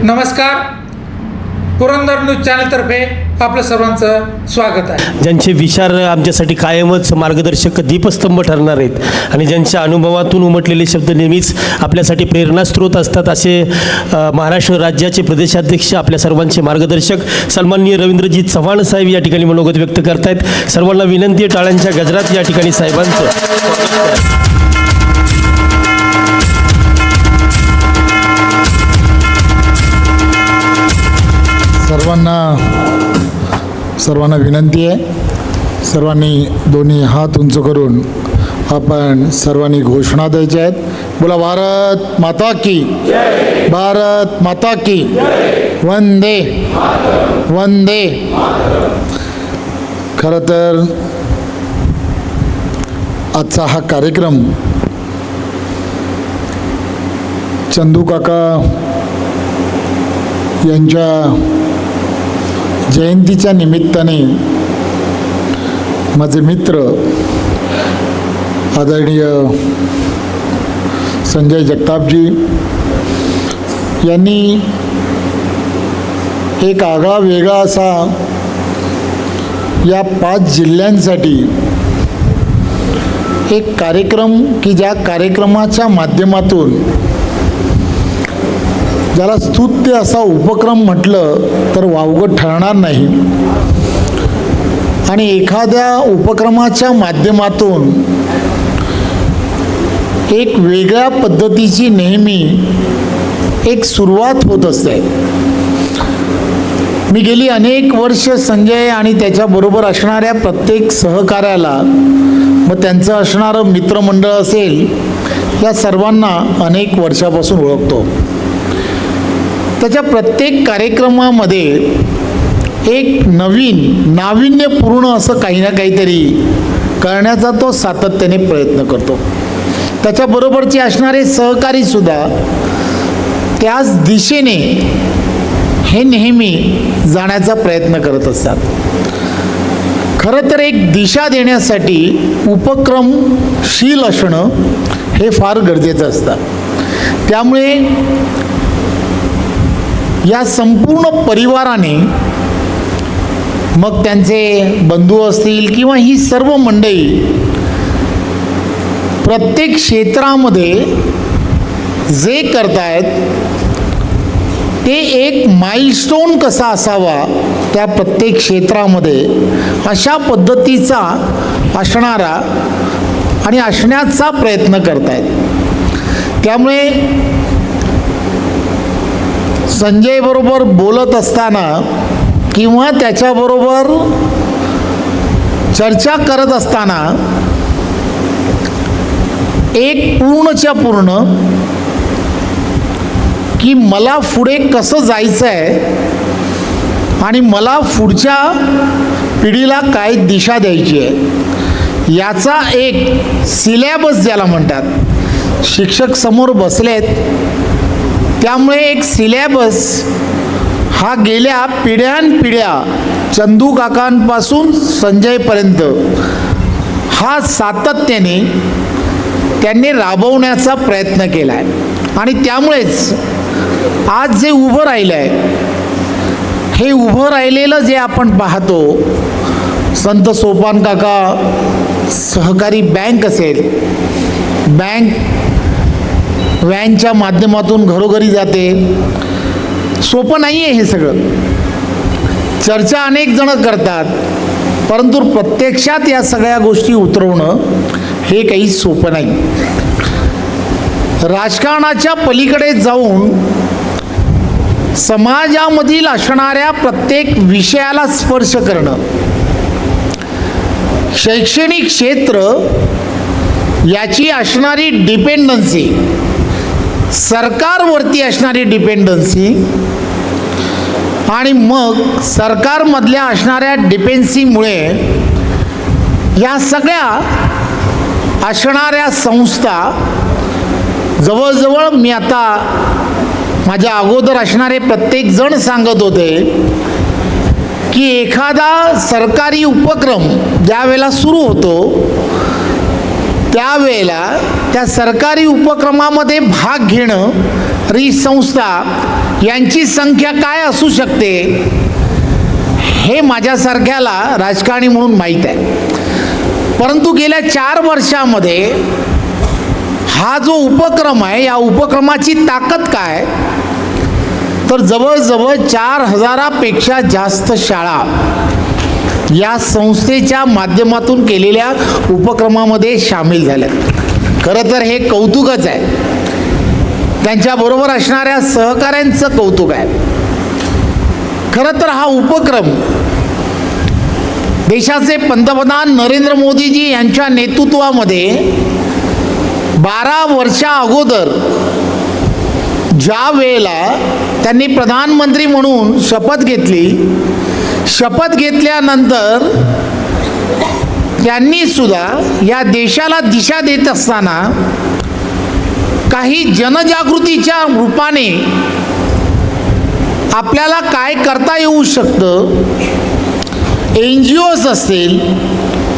नमस्कार, पुरंदर न्यूज चॅनलतर्फे आपलं सर्वांचं स्वागत आहे. ज्यांचे विचार आमच्यासाठी कायमच मार्गदर्शक दीपस्तंभ ठरणार आहेत आणि ज्यांच्या अनुभवातून उमटलेले शब्द नेहमीच आपल्यासाठी प्रेरणास्रोत असतात, असे महाराष्ट्र राज्याचे प्रदेशाध्यक्ष आपल्या सर्वांचे मार्गदर्शक सन्माननीय रवींद्रजी चव्हाण साहेब या ठिकाणी मनोगत व्यक्त करतायत. सर्वांना विनंती आहे, टाळ्यांच्या गजरात या ठिकाणी साहेबांचं स्वागत करा. सर्वांना विनंती आहे, सर्वांनी दोन्ही हात उंच करून आपण सर्वांनी घोषणा द्यायच्या आहेत. बोला, भारत माता की जय, भारत माता की जय, वंदे वंदे. खरं तर आजचा हा कार्यक्रम चंदू काका यांच्या जयंतीच्या निमित्ताने माझे मित्र आदरणीय संजय जगतापजी यांनी एक आगळा वेगळा असा या 5 जिल्ह्यांसाठी एक कार्यक्रम, की ज्या कार्यक्रमाच्या माध्यमातून ज्याला स्तुत्य असा उपक्रम म्हटलं तर वावगं ठरणार नाही. आणि एखाद्या उपक्रमाच्या माध्यमातून एक वेगळ्या पद्धतीची नेहमी एक सुरुवात होत असते. मी गेली अनेक वर्ष संजय आणि त्याच्याबरोबर असणाऱ्या प्रत्येक सहकार्याला, मग त्यांचं असणारं मित्रमंडळ असेल, या सर्वांना अनेक वर्षापासून ओळखतो. त्याच्या प्रत्येक कार्यक्रमामध्ये एक नवीन नाविन्यपूर्ण असं काही ना काहीतरी करण्याचा तो सातत्याने प्रयत्न करतो. त्याच्याबरोबरचे असणारे सहकारीसुद्धा त्याच दिशेने हे नेहमी जाण्याचा प्रयत्न करत असतात. खरं तर एक दिशा देण्यासाठी उपक्रमशील असणं हे फार गरजेचं असतं. त्यामुळे या संपूर्ण परिवाराने, मग त्यांचे बंधू असतील किंवा ही सर्व मंडळी, प्रत्येक क्षेत्रामध्ये जे करतायत ते एक माइलस्टोन कसा असावा त्या प्रत्येक क्षेत्रामध्ये, अशा पद्धतीचा असणारा आणि असण्याचा प्रयत्न करतायत. त्यामुळे संजय बरोबर बोलत असताना किंवा त्याच्याबरोबर चर्चा करत असताना एक पूर्णच्या पूर्ण की मला पुढे कसं जायचं आहे आणि मला पुढच्या पिढीला काय दिशा द्यायची आहे याचा एक सिलेबस ज्याला म्हणतात. शिक्षक समोर बसलेत, त्यामुळे एक सिलेबस हा गेल्या पिढ्यानपिढ्या चंदू काकांपासून संजयपर्यंत हा सातत्याने त्यांनी राबवण्याचा प्रयत्न केला आहे. आणि त्यामुळेच आज जे उभं राहिलं आहे, हे उभं राहिलेलं जे आपण पाहतो, संत सोपान काका सहकारी बँक असेल, बँक व्हॅनच्या माध्यमातून घरोघरी जाते. सोपं नाही आहे हे सगळं. चर्चा अनेक जण करतात, परंतु प्रत्यक्षात या सगळ्या गोष्टी उतरवणं हे काही सोपं नाही. राजकारणाच्या पलीकडे जाऊन समाजामधील असणाऱ्या प्रत्येक विषयाला स्पर्श करणं, शैक्षणिक क्षेत्र याची असणारी डिपेंडन्सी, सरकारवरती असणारी डिपेंडन्सी आणि मग सरकारमधल्या असणाऱ्या डिपेंडन्सीमुळे या सगळ्या असणाऱ्या संस्था जवळजवळ, मी आता माझ्या अगोदर असणारे प्रत्येक जण सांगत होते की एखादा सरकारी उपक्रम ज्या वेळेला सुरू होतो त्यावेळेला त्या सरकारी उपक्रमामध्ये भाग घेणं तरी संस्था यांची संख्या काय असू शकते हे माझ्यासारख्याला राजकारणी म्हणून माहीत आहे. परंतु गेल्या 4 वर्षामध्ये हा जो उपक्रम आहे, या उपक्रमाची ताकद काय, तर जवळजवळ 4000पेक्षा जास्त शाळा या संस्थेच्या माध्यमातून केलेल्या उपक्रमामध्ये सामील झाल्यात. खरं तर हे कौतुकच आहे. त्यांच्याबरोबर असणाऱ्या सहकाऱ्यांचं कौतुक आहे. खरं तर हा उपक्रम देशाचे पंतप्रधान नरेंद्र मोदीजी यांच्या नेतृत्वामध्ये 12 वर्षा अगोदर ज्या वेळेला त्यांनी प्रधानमंत्री म्हणून शपथ घेतली, शपथ घेतल्यानंतर त्यांनी सुद्धा या देशाला दिशा देत असताना काही जनजागृतीच्या रूपाने आपल्याला काय करता येऊ शकतं, NGOs असतील,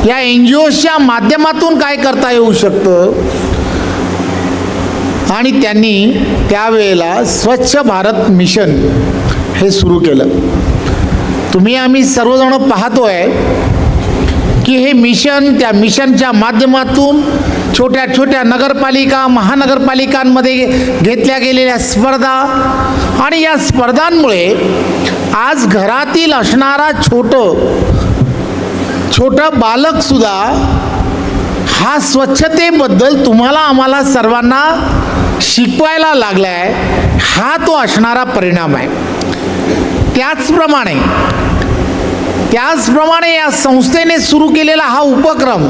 या NGOsच्या माध्यमातून काय करता येऊ शकतं, आणि त्यांनी त्यावेळेला स्वच्छ भारत मिशन हे सुरू केलं. तुम्ही आम्ही सर्वजण पाहतोय की हे मिशन, त्या मिशनच्या माध्यमातून छोट्या छोट्या नगरपालिका, महानगरपालिकांमध्ये घेतल्या गेलेल्या स्पर्धा, आणि या स्पर्धांमुळे आज घरातील असणारा छोटं बालकसुद्धा हा स्वच्छतेबद्दल तुम्हाला आम्हाला सर्वांना शिकवायला लागला आहे. हा तो असणारा परिणाम आहे. त्याचप्रमाणे या संस्थेने सुरू केलेला हा उपक्रम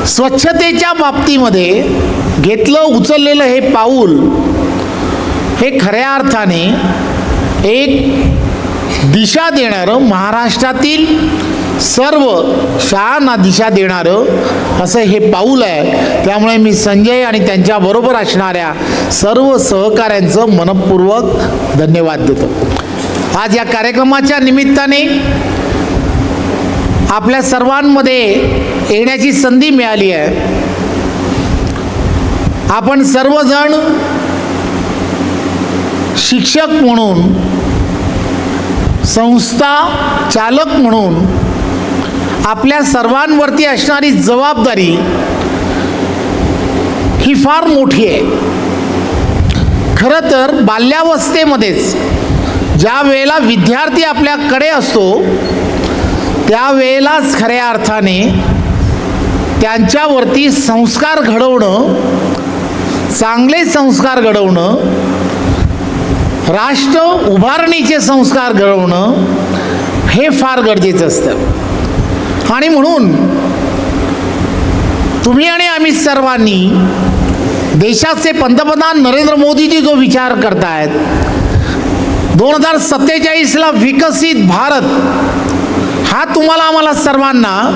स्वच्छतेच्या बाबतीमध्ये उचललेलं हे पाऊल हे खऱ्या अर्थाने एक दिशा देणारं, महाराष्ट्रातील सर्व शाळांना दिशा देणारं असं हे पाऊल आहे. त्यामुळे मी संजय आणि त्यांच्याबरोबर असणाऱ्या सर्व सहकाऱ्यांचं मनपूर्वक धन्यवाद देतो. आज या कार्यक्रमाच्या निमित्ताने आपल्या सर्वांमध्ये येण्याची संधी मिळाली आहे. आपण सर्वजण शिक्षक म्हणून, संस्था चालक म्हणून आपल्या सर्वांवरती असणारी जबाबदारी ही फार मोठी आहे. खरं तर बाल्यावस्थेमध्येच ज्या वेळेला विद्यार्थी आपल्याकडे असतो त्यावेळेलाच खऱ्या अर्थाने त्यांच्यावरती संस्कार घडवणं, चांगले संस्कार घडवणं, राष्ट्र उभारणीचे संस्कार घडवणं हे फार गरजेचं असतं. आणि म्हणून तुम्ही आणि आम्ही सर्वांनी देशाचे पंतप्रधान नरेंद्र मोदीजी जो विचार करतायत, 2047ला विकसित भारत हा तुम्हाला आम्हाला सर्वांना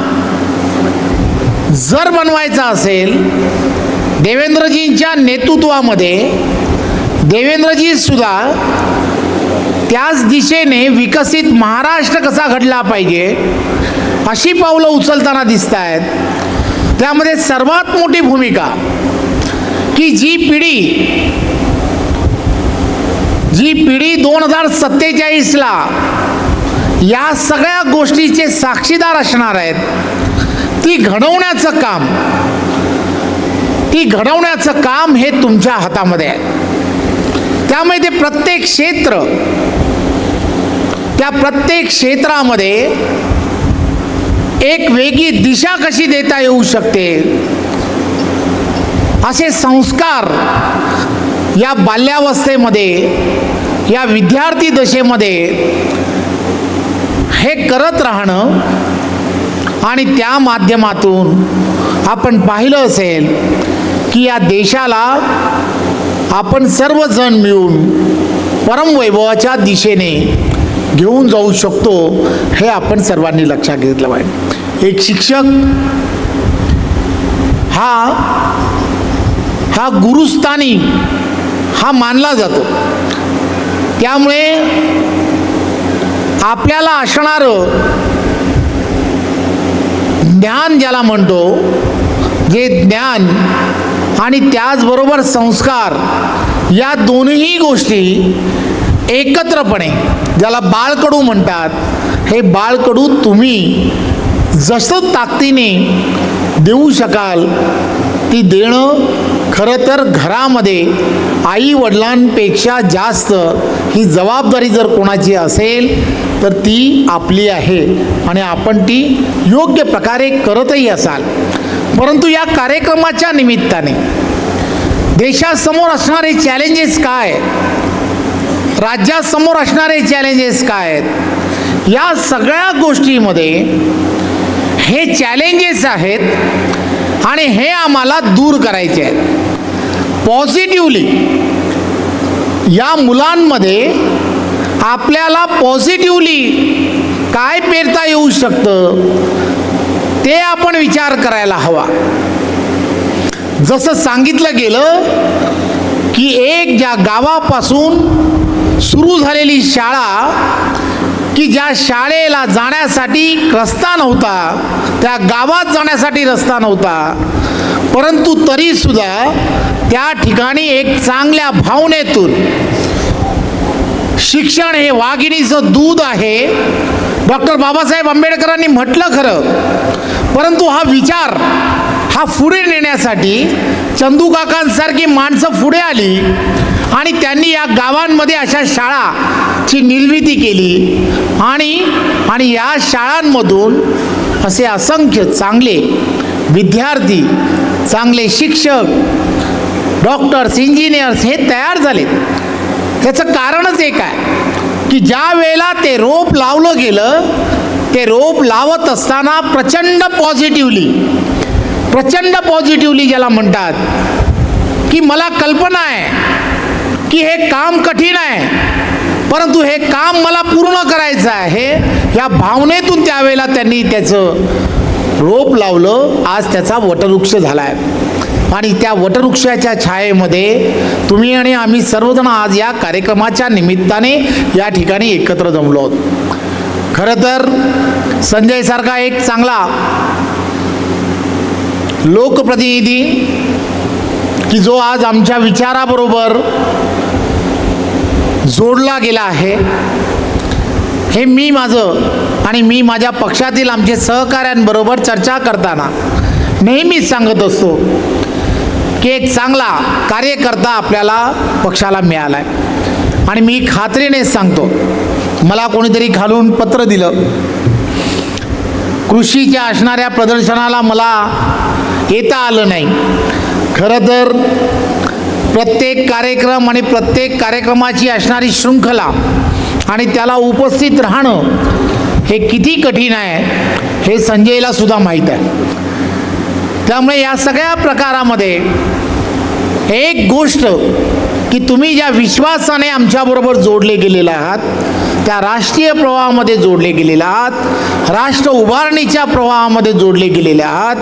जर बनवायचा असेल, देवेंद्रजींच्या नेतृत्वामध्ये देवेंद्रजी सुद्धा त्याच दिशेने विकसित महाराष्ट्र कसा घडला पाहिजे अशी पावलं उचलताना दिसत आहेत. त्यामध्ये सर्वात मोठी भूमिका की जी पिढी 2047ला या सगळ्या गोष्टीचे साक्षीदार असणार आहेत, ती घडवण्याचं काम हे तुमच्या हातामध्ये आहे. त्यामुळे ते प्रत्येक क्षेत्रामध्ये एक वेगळी दिशा कशी देता येऊ शकते, असे संस्कार या बाल्यावस्थेमध्ये, या विद्यार्थी दशेमध्ये हे करत राहणं, आणि त्या माध्यमातून आपण पाहिलं असेल की या देशाला आपण सर्वजण मिळून परमवैभवाच्या दिशेने घेऊन जाऊ शकतो, हे आपण सर्वांनी लक्षात घेतलं पाहिजे. एक शिक्षक हा गुरुस्थानी हा मानला जातो. त्यामुळे आपल्याला असणारं ज्ञान, ज्याला म्हणतो, जे ज्ञान आणि त्याचबरोबर संस्कार या दोन्ही गोष्टी एकत्रपणे, ज्याला बाळकडू म्हणतात, हे बाळकडू तुम्ही जसं ताकदीने देऊ शकाल ती देणं खरं तर घरामध्ये आई वडिलांपेक्षा जास्त ही जबाबदारी जर कोणाची असेल तर ती आपली आहे आणि आपण ती योग्य प्रकारे करतही असाल. परंतु या कार्यक्रमाच्या निमित्ताने देशासमोर असणारे चॅलेंजेस काय आहेत, राज्यासमोर असणारे चॅलेंजेस काय आहेत, या सगळ्या गोष्टीमध्ये हे चॅलेंजेस आहेत आणि हे आम्हाला दूर करायचे आहेत. पॉझिटिव्हली या मुलांमध्ये आपल्याला पॉझिटिव्हली काय पेरता येऊ शकतं ते आपण विचार करायला हवा. जसं सांगितलं गेलं की एक ज्या गावापासून सुरू झालेली शाळा, की ज्या शाळेला जाण्यासाठी रस्ता नव्हता, त्या गावात जाण्यासाठी रस्ता नव्हता, परंतु तरीसुद्धा त्या ठिकाणी एक चांगल्या भावनेतून शिक्षण हे वाघिणीचं दूध आहे, डॉक्टर बाबासाहेब आंबेडकरांनी म्हटलं खरं, परंतु हा विचार हा पुढे नेण्यासाठी चंदू काकांसारखी माणसं पुढे आली आणि त्यांनी या गावांमध्ये अशा शाळाची निर्मिती केली आणि या शाळांमधून असे असंख्य चांगले विद्यार्थी, चांगले शिक्षक, डॉक्टर्स, इंजिनियर्स हे तयार झालेत. त्याचं कारणच एक आहे की ज्या वेळेला ते रोप लावलं गेलं, ते रोप लावत असताना प्रचंड पॉझिटिव्हली ज्याला म्हणतात की मला कल्पना आहे की हे काम कठीण आहे, परंतु हे काम मला पूर्ण करायचं आहे, या भावनेतून त्यावेळेला त्यांनी त्याचं रोप लावलं. आज त्याचा वटवृक्ष झाला आहे आणि त्या वटवृक्षाच्या छायेमध्ये तुम्ही आणि आम्ही सर्वजण आज या कार्यक्रमाच्या निमित्ताने या ठिकाणी एकत्र जमलो आहोत. खरं तर संजयसारखा एक चांगला लोकप्रतिनिधी की जो आज आमच्या विचाराबरोबर जोडला गेला आहे, हे मी माझ्या पक्षातील आमचे सहकाऱ्यांबरोबर चर्चा करताना नेहमीच सांगत असतो की एक चांगला कार्यकर्ता आपल्याला पक्षाला मिळाला आहे. आणि मी खात्रीने सांगतो, मला कोणीतरी खालून पत्र दिलं, कृषीच्या असणाऱ्या प्रदर्शनाला मला येता आलं नाही. खरं तर प्रत्येक कार्यक्रम आणि प्रत्येक कार्यक्रमाची असणारी शृंखला आणि त्याला उपस्थित राहणं हे किती कठीण आहे हे संजयला सुद्धा माहीत आहे. त्यामुळे या सगळ्या प्रकारामध्ये एक गोष्ट की तुम्ही ज्या विश्वासाने आमच्याबरोबर जोडले गेलेले आहात, त्या राष्ट्रीय प्रवाहामध्ये जोडले गेलेले आहात, राष्ट्र उभारणीच्या प्रवाहामध्ये जोडले गेलेले आहात.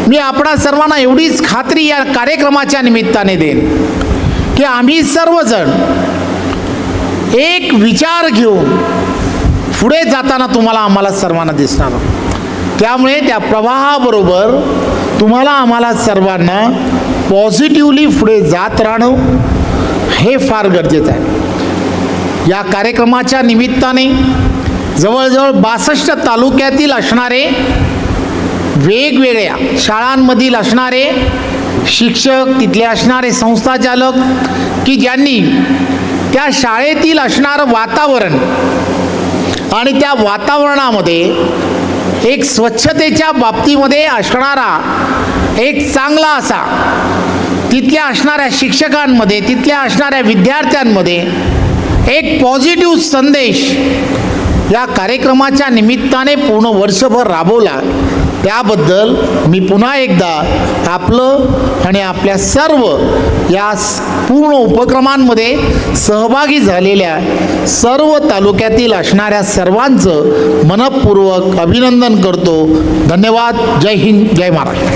मी आपणा सर्वांना एवढीच खात्री या कार्यक्रमाच्या निमित्ताने देईन की आम्ही सर्वजण एक विचार घेऊन पुढे जाताना तुम्हाला आम्हाला सर्वांना दिसणार. त्यामुळे त्या प्रवाहाबरोबर तुम्हाला आम्हाला सर्वांना पॉझिटिव्हली पुढे जात राहणं हे फार गरजेचं आहे. या कार्यक्रमाच्या निमित्ताने जवळजवळ 62 तालुक्यातील असणारे वेगवेगळ्या शाळांमधील असणारे शिक्षक, तिथले असणारे संस्थाचालक की ज्यांनी त्या शाळेतील असणारं वातावरण आणि त्या वातावरणामध्ये एक स्वच्छतेच्या बाबतीमध्ये असणारा एक चांगला असा तिथल्या असणाऱ्या शिक्षकांमध्ये, तिथल्या असणाऱ्या विद्यार्थ्यांमध्ये एक पॉझिटिव्ह संदेश या कार्यक्रमाच्या निमित्ताने पूर्ण वर्षभर राबवला. त्याबद्दल मी पुन्हा एकदा आपलं आणि आपल्या सर्व या पूर्ण उपक्रमांमध्ये सहभागी झालेल्या सर्व तालुक्यातील असणाऱ्या सर्वांचं मनःपूर्वक अभिनंदन करतो. धन्यवाद. जय हिंद, जय महाराष्ट्र.